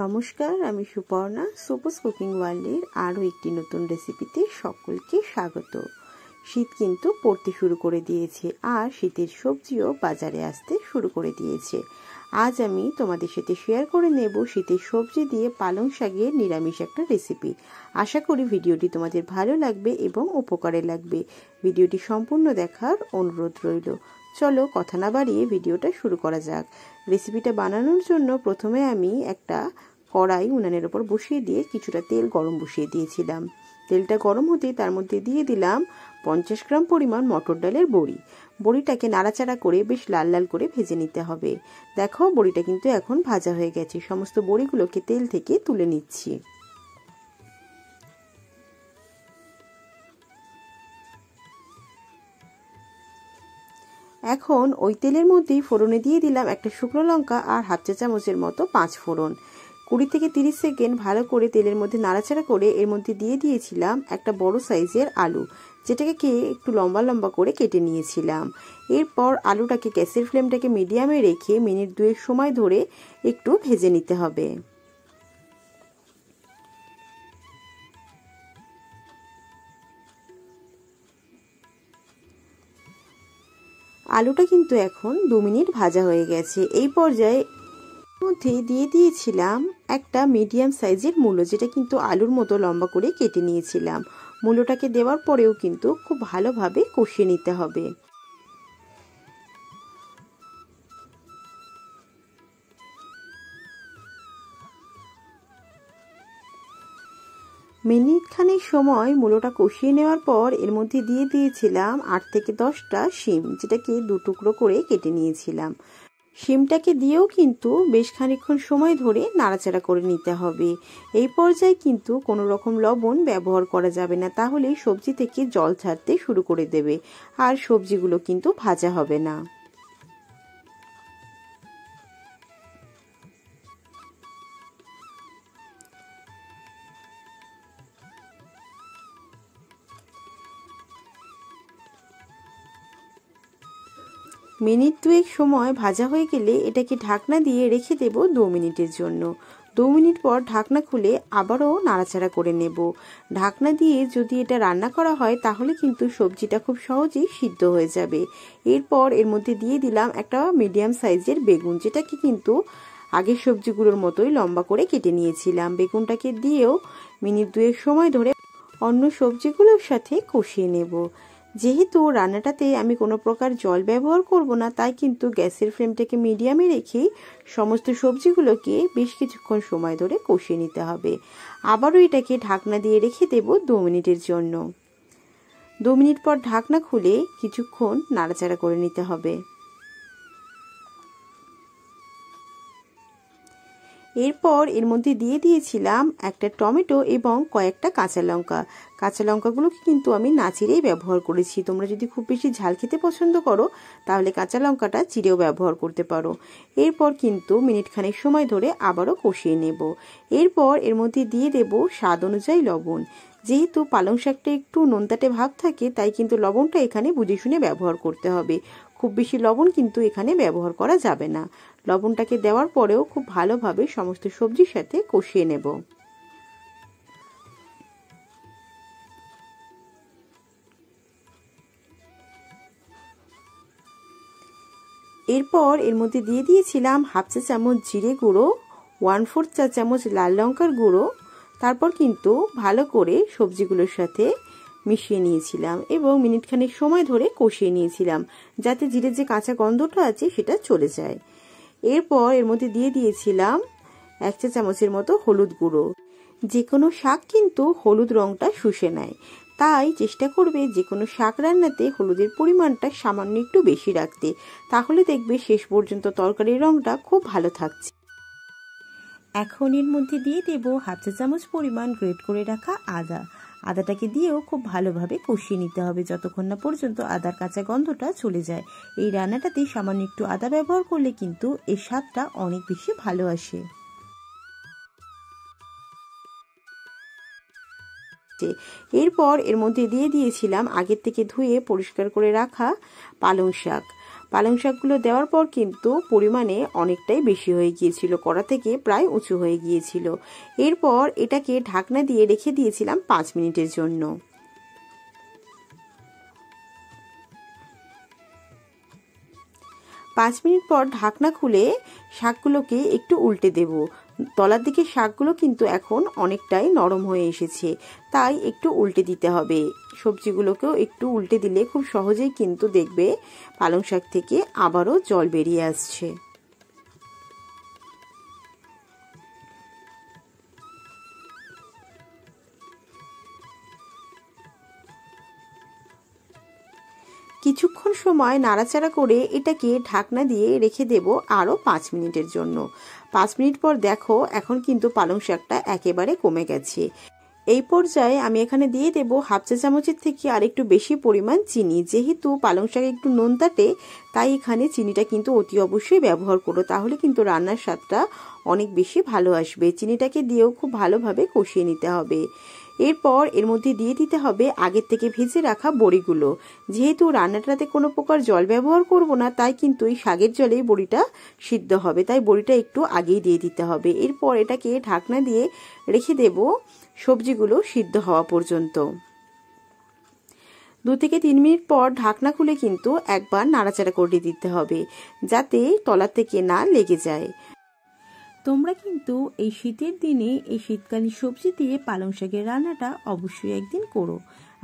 নমস্কার, আমি Suparna super cooking ওয়ার্ল্ডের আরও একটি নতুন রেসিপিতে সকলকে স্বাগত। শীত কিন্তু পড়তে শুরু করে দিয়েছে আর শীতের সবজিও বাজারে আসতে শুরু করে দিয়েছে। আজ আমি তোমাদের সাথে শেয়ার করে নেব শীতের সবজি দিয়ে পালং শাকের নিরামিষ একটা রেসিপি। আশা করি ভিডিওটি তোমাদের ভালো লাগবে এবং উপকারে লাগবে। ভিডিওটি সম্পূর্ণ দেখার অনুরোধ রইল। চলো কথা না বাড়িয়ে ভিডিওটা শুরু করা যাক। রেসিপিটা বানানোর জন্য প্রথমে আমি একটা কড়াই উনানের ওপর বসিয়ে দিয়ে কিছুটা তেল গরম বসিয়ে দিয়েছিলাম। তেলটা গরম হতেই তার মধ্যে দিয়ে দিলাম 50 গ্রাম পরিমাণ মটর ডালের বড়ি। বড়িটাকে নাড়াচাড়া করে বেশ লাল লাল করে ভেজে নিতে হবে। দেখো বড়িটা কিন্তু এখন ভাজা হয়ে গেছে। সমস্ত বড়িগুলোকে তেল থেকে তুলে নিচ্ছি। এখন ওই তেলের মধ্যেই ফোড়নে দিয়ে দিলাম একটা শুকনো লঙ্কা আর হাফ চা চামচের মতো 5 ফোড়ন। 20 থেকে 30 সেকেন্ড ভালো করে তেলের মধ্যে নাড়াচাড়া করে এর মধ্যে দিয়ে দিয়েছিলাম একটা বড় সাইজের আলু, যেটাকে একটু লম্বা লম্বা করে কেটে নিয়েছিলাম। এরপর আলুটাকে গ্যাসের ফ্লেমটাকে মিডিয়ামে রেখে মিনিট 2 সময় ধরে একটু ভেজে নিতে হবে। আলুটা কিন্তু এখন 2 মিনিট ভাজা হয়ে গেছে। এই পর্যায়ে মধ্যে দিয়ে দিয়েছিলাম একটা মিডিয়াম সাইজের মূলো, যেটা কিন্তু আলুর মতো লম্বা করে কেটে নিয়েছিলাম। মূলোটাকে দেওয়ার পরেও কিন্তু খুব ভালোভাবে কষিয়ে নিতে হবে। মিনিট খানেক সময় মূলোটা কষিয়ে নেওয়ার পর এর মধ্যে দিয়ে দিয়েছিলাম 8 থেকে 10টা শিম, যেটাকে 2 টুকরো করে কেটে নিয়েছিলাম। শিমটাকে দিয়েও কিন্তু বেশ খানিকক্ষণ সময় ধরে নাড়াচাড়া করে নিতে হবে। এই পর্যায়ে কিন্তু কোনো রকম লবণ ব্যবহার করা যাবে না, তাহলে সবজি থেকে জল ছাড়তে শুরু করে দেবে আর সবজিগুলো কিন্তু ভাজা হবে না। মিনিট 2 সময় ভাজা হয়ে গেলে এটাকে ঢাকনা দিয়ে রেখে দেব 2 মিনিটের জন্য। 2 মিনিট পর ঢাকনা খুলে আবারও নাড়াচাড়া করে নেব। ঢাকনা দিয়ে যদি এটা রান্না করা হয় তাহলে কিন্তু সবজিটা খুব সহজেই সিদ্ধ হয়ে যাবে। এরপর এর মধ্যে দিয়ে দিলাম একটা মিডিয়াম সাইজের বেগুন, যেটাকে কিন্তু আগের সবজিগুলোর মতোই লম্বা করে কেটে নিয়েছিলাম। বেগুনটাকে দিয়েও মিনিট 2 সময় ধরে অন্য সবজিগুলোর সাথে কষিয়ে নেব। যেহেতু রান্নাটাতে আমি কোনো প্রকার জল ব্যবহার করব না, তাই কিন্তু গ্যাসের ফ্লেমটাকে মিডিয়ামে রেখেই সমস্ত সবজিগুলোকে বেশ কিছুক্ষণ সময় ধরে কষিয়ে নিতে হবে। আবারও এটাকে ঢাকনা দিয়ে রেখে দেব 2 মিনিটের জন্য। 2 মিনিট পর ঢাকনা খুলে কিছুক্ষণ নাড়াচাড়া করে নিতে হবে। এরপর এর মধ্যে দিয়ে দিয়েছিলাম একটা টমেটো এবং কয়েকটা কাঁচা লঙ্কা। কাঁচা লঙ্কাগুলোকে কিন্তু আমি না চিরেই ব্যবহার করেছি। তোমরা যদি খুব বেশি ঝাল খেতে পছন্দ করো তাহলে কাঁচা লঙ্কাটা চিরেও ব্যবহার করতে পারো। এরপর কিন্তু মিনিট খানেক সময় ধরে আবারও কষিয়ে নেব। এরপর এর মধ্যে দিয়ে দেব স্বাদ অনুযায়ী লবণ। যেহেতু পালং শাকটা একটু নোনতাটে ভাব থাকে, তাই কিন্তু লবণটা এখানে বুঝে শুনে ব্যবহার করতে হবে। খুব বেশি লবণ কিন্তু এখানে ব্যবহার করা যাবে না। লবণটাকে দেওয়ার পরেও খুব ভালোভাবে সমস্ত সবজির সাথে কষিয়ে নেব। এরপর এর মধ্যে দিয়ে দিয়েছিলাম হাফ চা চামচ জিরে গুঁড়ো, 1/4 চা চামচ লাল লঙ্কার গুঁড়ো। তারপর কিন্তু ভালো করে সবজিগুলোর সাথে মিশিয়ে নিয়েছিলাম এবং মিনিট খানেক সময় ধরে কষিয়ে নিয়েছিলাম, যাতে জিরের যে কাঁচা গন্ধটা আছে সেটা চলে যায়। এরপর এর মধ্যে দিয়ে দিয়েছিলাম 1 চা চামচের মতো হলুদ গুঁড়ো। যে কোনো শাক কিন্তু হলুদ রঙটা শুষে নেয়, তাই চেষ্টা করবে যে কোনো শাক রান্নাতে হলুদের পরিমাণটা সামান্য একটু বেশি রাখতে, তাহলে দেখবে শেষ পর্যন্ত তরকারির রঙটা খুব ভালো থাকছে। এখন এর মধ্যে দিয়ে দেব হাফ চা চামচ পরিমাণ গ্রেট করে রাখা আদা। আদাটাকে দিয়েও খুব ভালোভাবে কষিয়ে নিতে হবে যতক্ষণ না পর্যন্ত আদার কাঁচা গন্ধটা চলে যায়। এই রান্নাটাতে সামান্য একটু আদা ব্যবহার করলে কিন্তু এর স্বাদটা অনেক বেশি ভালো আসে। এরপর এর মধ্যে দিয়ে দিয়েছিলাম আগের থেকে ধুয়ে পরিষ্কার করে রাখা পালং শাক। পালং শাকগুলো দেওয়ার পর কিন্তু পরিমাণে অনেকটাই বেশি হয়ে গিয়েছিল, কড়া থেকে প্রায় উঁচু হয়ে গিয়েছিল। এরপর এটাকে ঢাকনা দিয়ে রেখে দিয়েছিলাম 5 মিনিটের জন্য। 5 মিনিট পর ঢাকনা খুলে শাকগুলোকে একটু উল্টে দেব। তলার দিকে শাকগুলো কিন্তু এখন অনেকটাই নরম হয়ে এসেছে, তাই একটু উল্টে দিতে হবে। সবজিগুলোকেও একটু উল্টে দিলে খুব সহজেই কিন্তু দেখবে পালং শাক থেকে আবারও জল বেরিয়ে আসছে। কিছুক্ষণ সময় নাড়াচাড়া করে এটাকে ঢাকনা দিয়ে রেখে দেব আরও 5 মিনিটের জন্য। 5 মিনিট পর দেখো এখন কিন্তু পালং শাকটা একেবারে কমে গেছে। এই পর্যায়ে আমি এখানে দিয়ে দেব হাফ চা চামচের থেকে আর একটু বেশি পরিমাণ চিনি। যেহেতু পালং শাক একটু নোনতাটে, তাই এখানে চিনিটা কিন্তু অতি অবশ্যই ব্যবহার করো, তাহলে কিন্তু রান্নার স্বাদটা অনেক বেশি ভালো আসবে। চিনিটাকে দিয়েও খুব ভালোভাবে কষিয়ে নিতে হবে। এরপর এর মধ্যে দিয়ে দিতে হবে আগের থেকে ভেজে রাখা বড়িগুলো। যেহেতু রান্নাটাতে কোনো প্রকার জল ব্যবহার করব না, তাই কিন্তু এই শাকের জলেই বড়িটা সিদ্ধ হবে, তাই বড়িটা একটু আগেই দিয়ে দিতে হবে। এরপর এটাকে ঢাকনা দিয়ে রেখে দেব সবজিগুলো সিদ্ধ হওয়া পর্যন্ত। 2 থেকে 3 মিনিট পর ঢাকনা খুলে কিন্তু একবার নাড়াচাড়া করে দিতে হবে, যাতে তলা থেকে না লেগে যায়। তোমরা কিন্তু এই শীতের দিনে এই শীতকালীন সবজি দিয়ে পালং শাকের রান্নাটা অবশ্যই একদিন করো।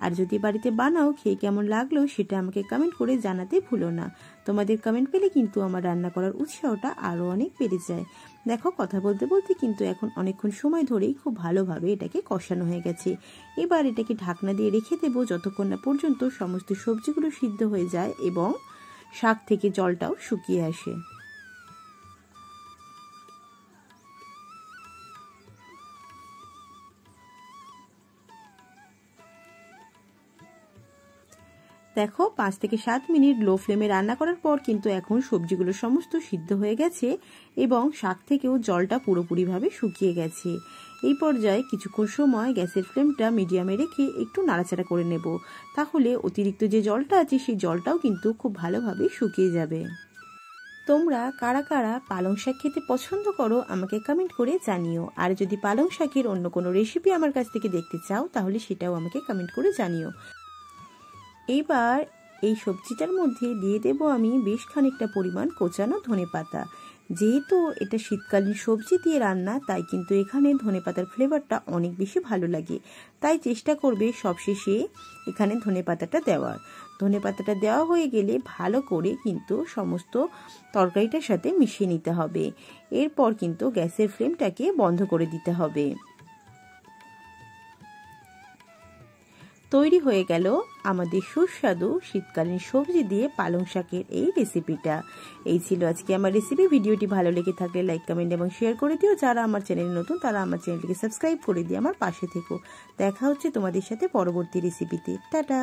আর যদি বাড়িতে বানাও, খেয়ে কেমন লাগলো সেটা আমাকে কমেন্ট করে জানাতে ভুলো না। তোমাদের কমেন্ট পেলে কিন্তু আমার রান্না করার উৎসাহটা আরও অনেক বেড়ে যায়। দেখো, কথা বলতে বলতে কিন্তু এখন অনেকক্ষণ সময় ধরেই খুব ভালোভাবে এটাকে কষানো হয়ে গেছে। এবার এটাকে ঢাকনা দিয়ে রেখে দেবো যতক্ষণ না পর্যন্ত সমস্ত সবজিগুলো সিদ্ধ হয়ে যায় এবং শাক থেকে জলটাও শুকিয়ে আসে। দেখো, 5 থেকে 7 মিনিট লো ফ্লেমে রান্না করার পর কিন্তু এখন সবজিগুলো সমস্ত সিদ্ধ হয়ে গেছে এবং শাক থেকেও জলটা পুরোপুরিভাবে শুকিয়ে গেছে। এই পর্যায়ে কিছুক্ষণ সময় গ্যাসের ফ্লেমটা মিডিয়ামে রেখে একটু নাড়াচাড়া করে নেব, তাহলে অতিরিক্ত যে জলটা আছে সেই জলটাও কিন্তু খুব ভালোভাবে শুকিয়ে যাবে। তোমরা কারা কারা পালং শাক খেতে পছন্দ করো আমাকে কমেন্ট করে জানিও। আর যদি পালং শাকের অন্য কোনো রেসিপি আমার কাছ থেকে দেখতে চাও, তাহলে সেটাও আমাকে কমেন্ট করে জানিও। এবার এই সবজিটার মধ্যে দিয়ে দেব আমি বেশ খানিকটা পরিমাণ কোচানো ধনেপাতা। যেহেতু এটা শীতকালীন সবজি দিয়ে রান্না, তাই কিন্তু এখানে ধনেপাতার ফ্লেভারটা অনেক বেশি ভালো লাগে, তাই চেষ্টা করবে সবশেষে এখানে ধনেপাতাটা দেওয়ার। ধনেপাতাটা দেওয়া হয়ে গেলে ভালো করে কিন্তু সমস্ত তরকারিটার সাথে মিশিয়ে নিতে হবে। এরপর কিন্তু গ্যাসের ফ্লেমটাকে বন্ধ করে দিতে হবে। তৈরি হয়ে গেল আমাদের সুস্বাদু শীতকালীন সবজি দিয়ে পালং শাকের এই রেসিপিটা। এই ছিল আজকে আমার রেসিপি। ভিডিওটি ভালো লেগে থাকলে লাইক, কমেন্ট এবং শেয়ার করে দিও। যারা আমার চ্যানেলে নতুন তারা আমার চ্যানেলটিকে সাবস্ক্রাইব করে দিয়ে আমার পাশে থেকো। দেখা হচ্ছে তোমাদের সাথে পরবর্তী রেসিপিতে। টাটা।